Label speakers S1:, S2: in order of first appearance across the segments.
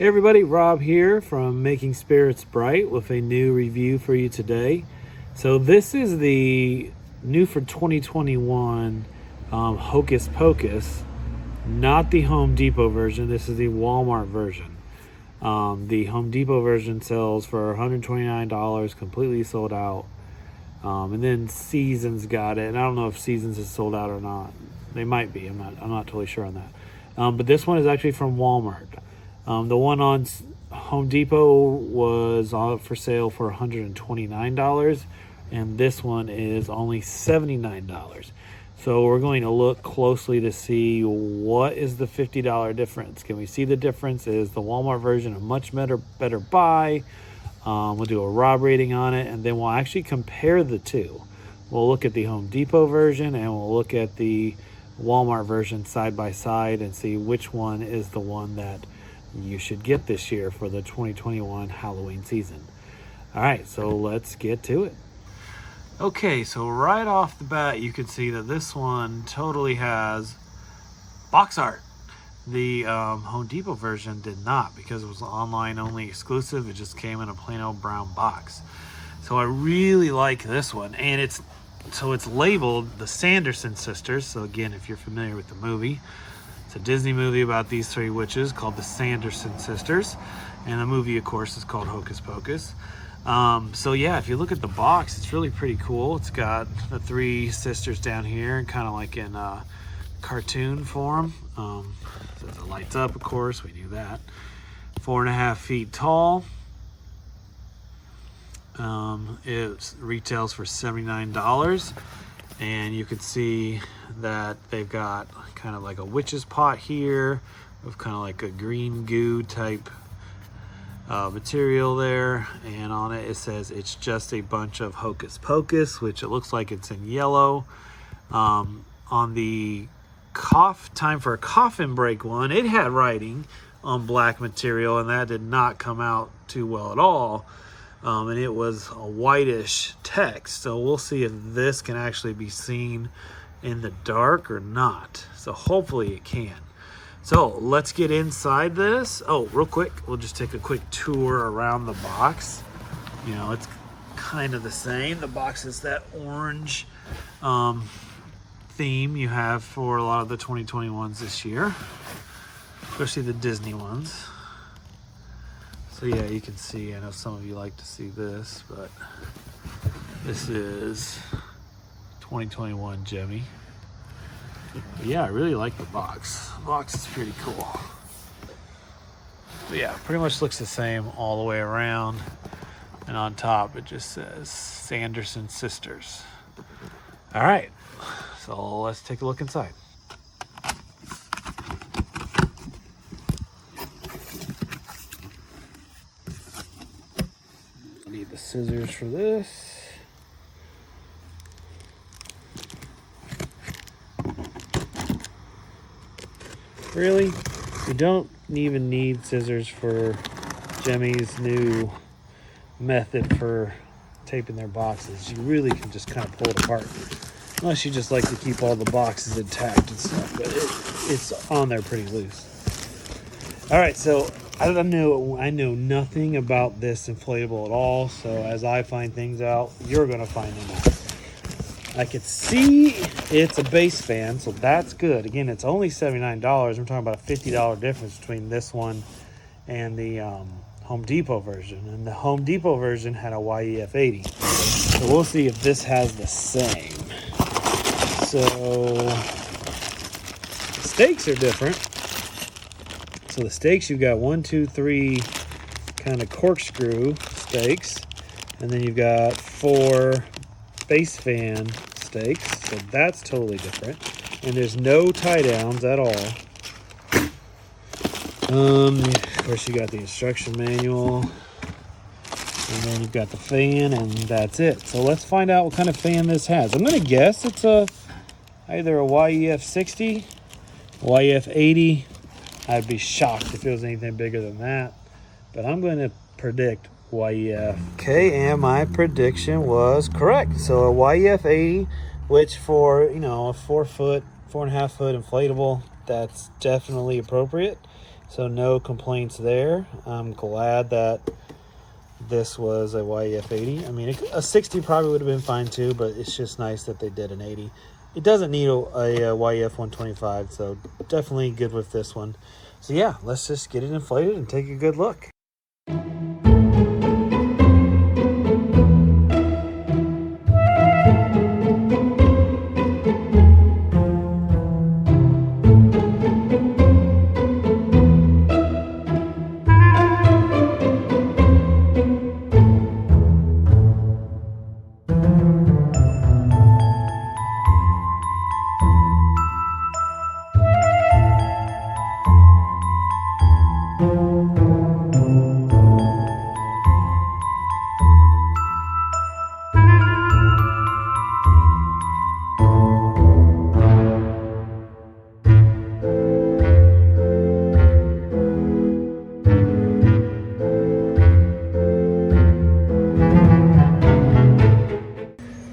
S1: Hey everybody, Rob here from Making Spirits Bright with a new review for you today. So this is the new for 2021 Hocus Pocus, not the Home Depot version. This is the Walmart version. The Home Depot version sells for $129, completely sold out. And then Seasons got it, and I don't know if Seasons is sold out or not. They might be. I'm not totally sure on that. But this one is actually from Walmart. The one on Home Depot was for sale for $129, and this one is only $79. So we're going to look closely to see what is the $50 difference. Can we see the difference? Is the Walmart version a much better buy? We'll do a Rob rating on it, and then we'll actually compare the two. We'll look at the Home Depot version, and we'll look at the Walmart version side by side and see which one is the one that you should get this year for the 2021 Halloween season. All right, so let's get to it. Okay, so right off the bat, you can see that this one totally has box art. The Home Depot version did not, because it was online only exclusive. It just came in a plain old brown box. So I really like this one, and it's labeled the Sanderson Sisters. So again, if you're familiar with the movie, it's a Disney movie about these three witches called the Sanderson Sisters, and the movie, of course, is called Hocus Pocus. So yeah, if you look at the box, it's really pretty cool. It's got the three sisters down here, kind of like in cartoon form. So it lights up, of course, we knew that. 4.5 feet tall. It retails for $79, and you can see that they've got kind of like a witch's pot here with kind of like a green goo type material there, and on it says it's just a bunch of Hocus Pocus, which it looks like it's in yellow. On the time for a coffin break one, it had writing on black material, and that did not come out too well at all. And it was a whitish text, so we'll see if this can actually be seen in the dark or not. So hopefully it can. So let's get inside this. Oh, real quick, we'll just take a quick tour around the box. You know, it's kind of the same. The box is that orange theme you have for a lot of the 2021s this year, especially the Disney ones. So yeah, you can see, I know some of you like to see this, but this is 2021 Gemmy. But yeah, I really like the box. The box is pretty cool. But yeah, pretty much looks the same all the way around. And on top, it just says Sanderson Sisters. All right, so let's take a look inside. I need the scissors for this. Really? You don't even need scissors for Gemmy's new method for taping their boxes. You really can just kind of pull it apart. Unless you just like to keep all the boxes intact and stuff. But it's on there pretty loose. Alright, so I know nothing about this inflatable at all. So as I find things out, you're going to find them out. I could see it's a base fan, so that's good. Again, it's only $79. I'm talking about a $50 difference between this one and the Home Depot version. And the Home Depot version had a YEF 80. So we'll see if this has the same. So the stakes are different. So the stakes, you've got 1, 2, 3 kind of corkscrew stakes. And then you've got 4 base fan stakes, so that's totally different. And there's no tie downs at all. Of course, you got the instruction manual, and then you've got the fan, and that's it. So let's find out what kind of fan this has. I'm gonna guess it's either a YEF 60, YEF 80. I'd be shocked if it was anything bigger than that, but I'm going to predict YEF. Okay, and my prediction was correct. So a YEF 80, which for, a 4.5 foot inflatable, that's definitely appropriate. So no complaints there. I'm glad that this was a YEF 80. I mean, a 60 probably would have been fine too, but it's just nice that they did an 80. It doesn't need a YEF 125, so definitely good with this one. So yeah, let's just get it inflated and take a good look.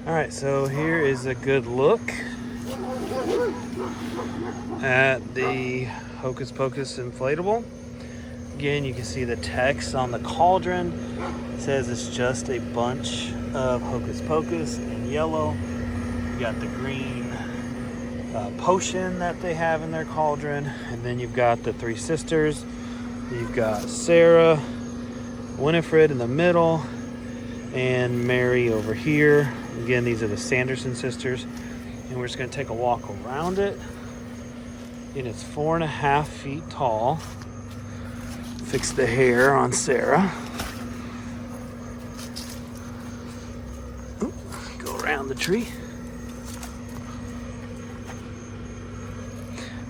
S1: Alright, so here is a good look at the Hocus Pocus inflatable. Again, you can see the text on the cauldron. It says it's just a bunch of Hocus Pocus in yellow. You got the green potion that they have in their cauldron, and then you've got the three sisters. You've got Sarah, Winifred in the middle, and Mary over here. Again, these are the Sanderson Sisters, and we're just going to take a walk around it. And it's 4.5 feet tall. Fix the hair on Sarah. Ooh, go around the tree.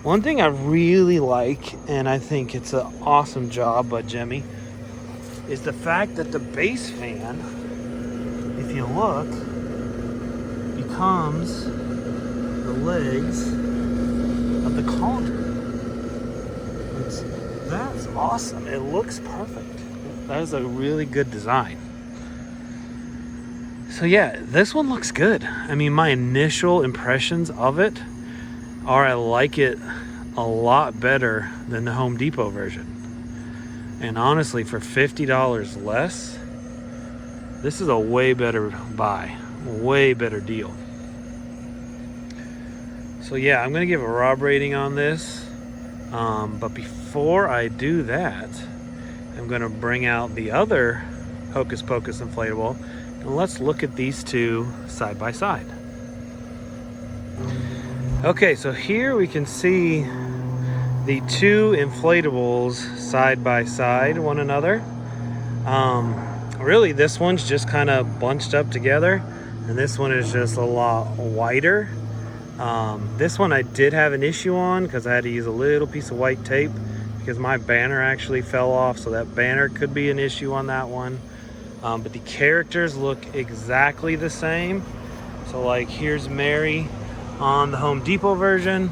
S1: One thing I really like, and I think it's an awesome job by Gemmy, is the fact that the base fan, if you look, becomes the legs of the cauldron. That's awesome. It looks perfect. That is a really good design. So yeah, this one looks good. I mean, my initial impressions of it are I like it a lot better than the Home Depot version. And honestly, for $50 less, this is a way better buy, way better deal. So yeah, I'm gonna give a Rob rating on this. But before I do that, I'm gonna bring out the other Hocus Pocus inflatable, and let's look at these two side by side. Okay, so here we can see the two inflatables side by side one another. Really, this one's just kind of bunched up together, and this one is just a lot wider. This one I did have an issue on because I had to use a little piece of white tape because my banner actually fell off, so that banner could be an issue on that one. But the characters look exactly the same. So like, here's Mary on the Home Depot version.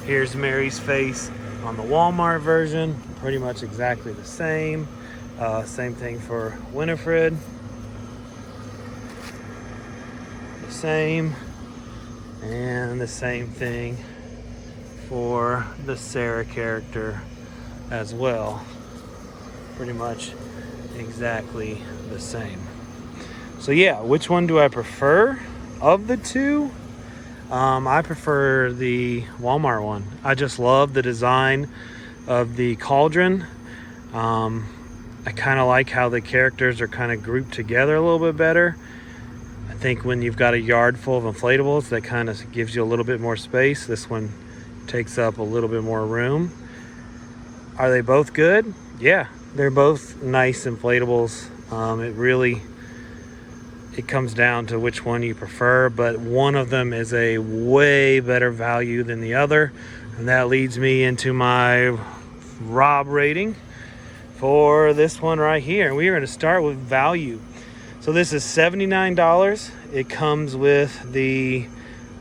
S1: Here's Mary's face on the Wal-Mart version. Pretty much exactly the same. Same thing for Winifred. The same. And the same thing for the Sarah character as well. Pretty much exactly the same. So yeah, which one do I prefer of the two? I prefer the Wal-Mart one. I just love the design of the cauldron. I kind of like how the characters are kind of grouped together a little bit better. I think when you've got a yard full of inflatables, that kind of gives you a little bit more space. This one takes up a little bit more room. Are they both good? Yeah, they're both nice inflatables. It comes down to which one you prefer, but one of them is a way better value than the other. And that leads me into my Rob rating for this one right here. We are going to start with value. So this is $79. It comes with the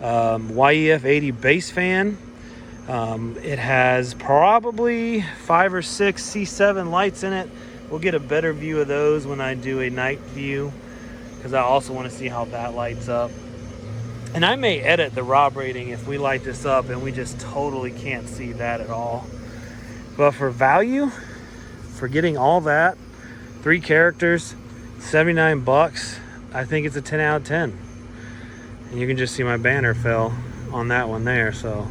S1: YEF 80 base fan. It has probably 5 or 6 C7 lights in it. We'll get a better view of those when I do a night view, because I also want to see how that lights up. And I may edit the Rob rating if we light this up and we just totally can't see that at all. But for value, for getting all that, 3 characters, 79 bucks, I think it's a 10 out of 10. And you can just see my banner fell on that one there, so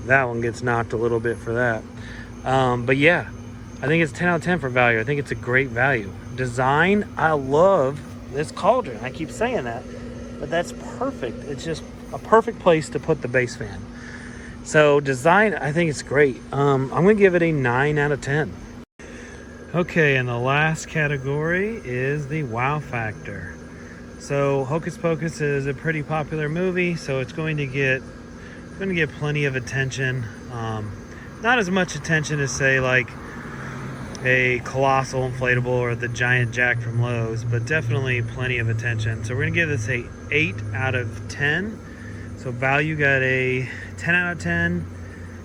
S1: that one gets knocked a little bit for that. But yeah, I think it's 10 out of 10 for value. I think it's a great value. Design, I love this cauldron. I keep saying that, but that's perfect. It's just a perfect place to put the base fan. So design, I think it's great. I'm gonna give it a 9 out of 10. Okay, and the last category is the wow factor. So Hocus Pocus is a pretty popular movie, so it's going to get plenty of attention. Not as much attention as, say, like a colossal inflatable or the giant jack from Lowe's, but definitely plenty of attention. So we're gonna give this a 8 out of 10. So value got a 10 out of 10,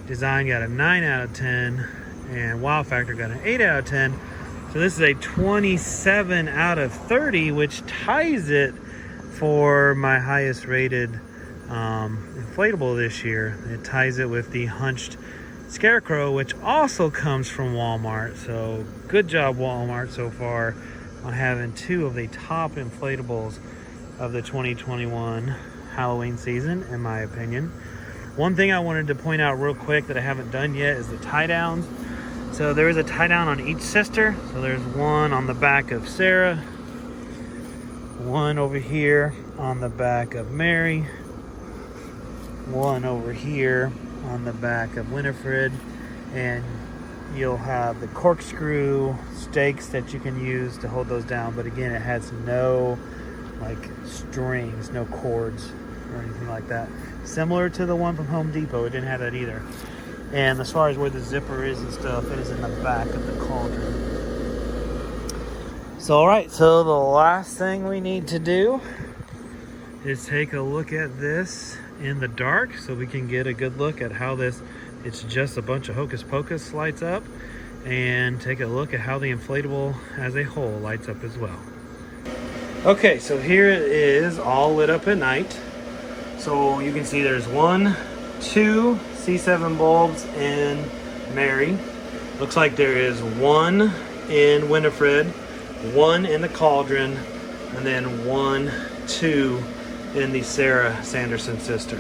S1: design got a 9 out of 10, and wow factor got an 8 out of 10. So this is a 27 out of 30, which ties it for my highest rated inflatable this year. It ties it with the Hunched Scarecrow, which also comes from Walmart. So good job, Walmart, so far on having 2 of the top inflatables of the 2021 Halloween season, in my opinion. One thing I wanted to point out real quick that I haven't done yet is the tie downs. So there is a tie down on each sister. So there's one on the back of Sarah, one over here on the back of Mary, one over here on the back of Winifred, and you'll have the corkscrew stakes that you can use to hold those down, but again, it has no like strings, no cords or anything like that. Similar to the one from Home Depot, it didn't have that either. And as far as where the zipper is and stuff, it is in the back of the cauldron. So alright, so the last thing we need to do is take a look at this in the dark so we can get a good look at how it's just a bunch of Hocus Pocus lights up, and take a look at how the inflatable as a whole lights up as well. Okay, so here it is all lit up at night. So you can see there's 1, 2 C7 bulbs in Mary. Looks like there is 1 in Winifred, 1 in the cauldron, and then 1, 2 in the Sarah Sanderson sister.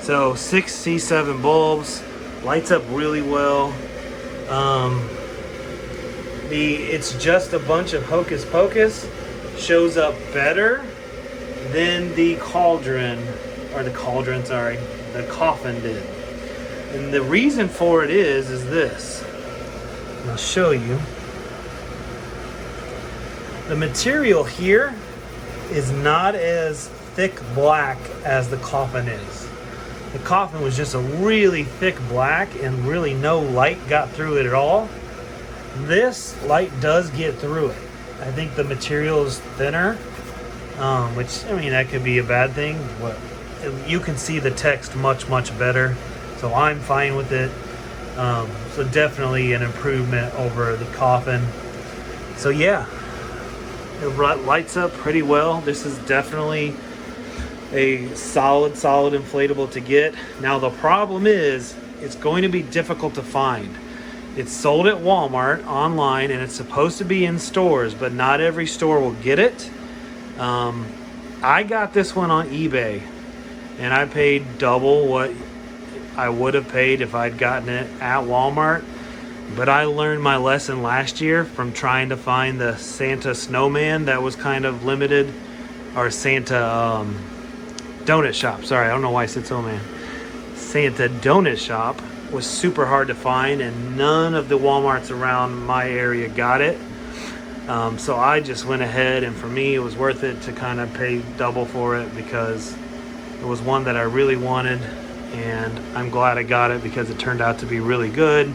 S1: So 6 C7 bulbs, lights up really well. It's just a bunch of Hocus Pocus, shows up better than the coffin did. And the reason for it is this. I'll show you. The material here is not as thick black as the coffin is. The coffin was just a really thick black and really no light got through it at all. This light does get through it. I think the material is thinner, which, I mean, that could be a bad thing, but you can see the text much, much better. So I'm fine with it. So definitely an improvement over the coffin. So yeah, it lights up pretty well. This is definitely a solid inflatable to get. Now the problem is it's going to be difficult to find. It's sold at Walmart online and it's supposed to be in stores, but not every store will get it. I got this one on eBay and I paid double what I would have paid if I'd gotten it at Walmart. But I learned my lesson last year from trying to find the Santa snowman that was kind of limited, or Santa donut shop. Sorry, I don't know why I said snowman. Santa donut shop was super hard to find, and none of the Walmarts around my area got it. So I just went ahead, and for me it was worth it to kind of pay double for it because it was one that I really wanted, and I'm glad I got it because it turned out to be really good.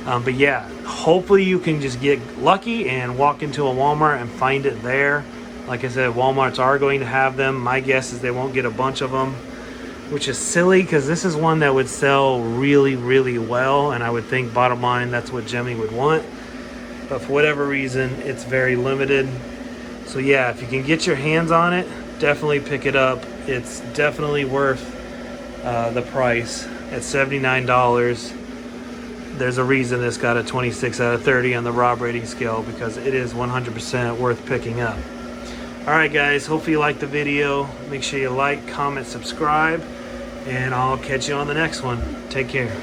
S1: But yeah, hopefully you can just get lucky and walk into a Walmart and find it there. Like I said, Walmarts are going to have them. My guess is they won't get a bunch of them, which is silly because this is one that would sell really, really well. And I would think, bottom line, that's what Gemmy would want. But for whatever reason, it's very limited. So yeah, if you can get your hands on it, definitely pick it up. It's definitely worth the price at $79. there's a reason this got a 26 out of 30 on the Rob rating scale, because it is 100% worth picking up. Alright guys, hopefully you liked the video. Make sure you like, comment, subscribe, and I'll catch you on the next one. Take care.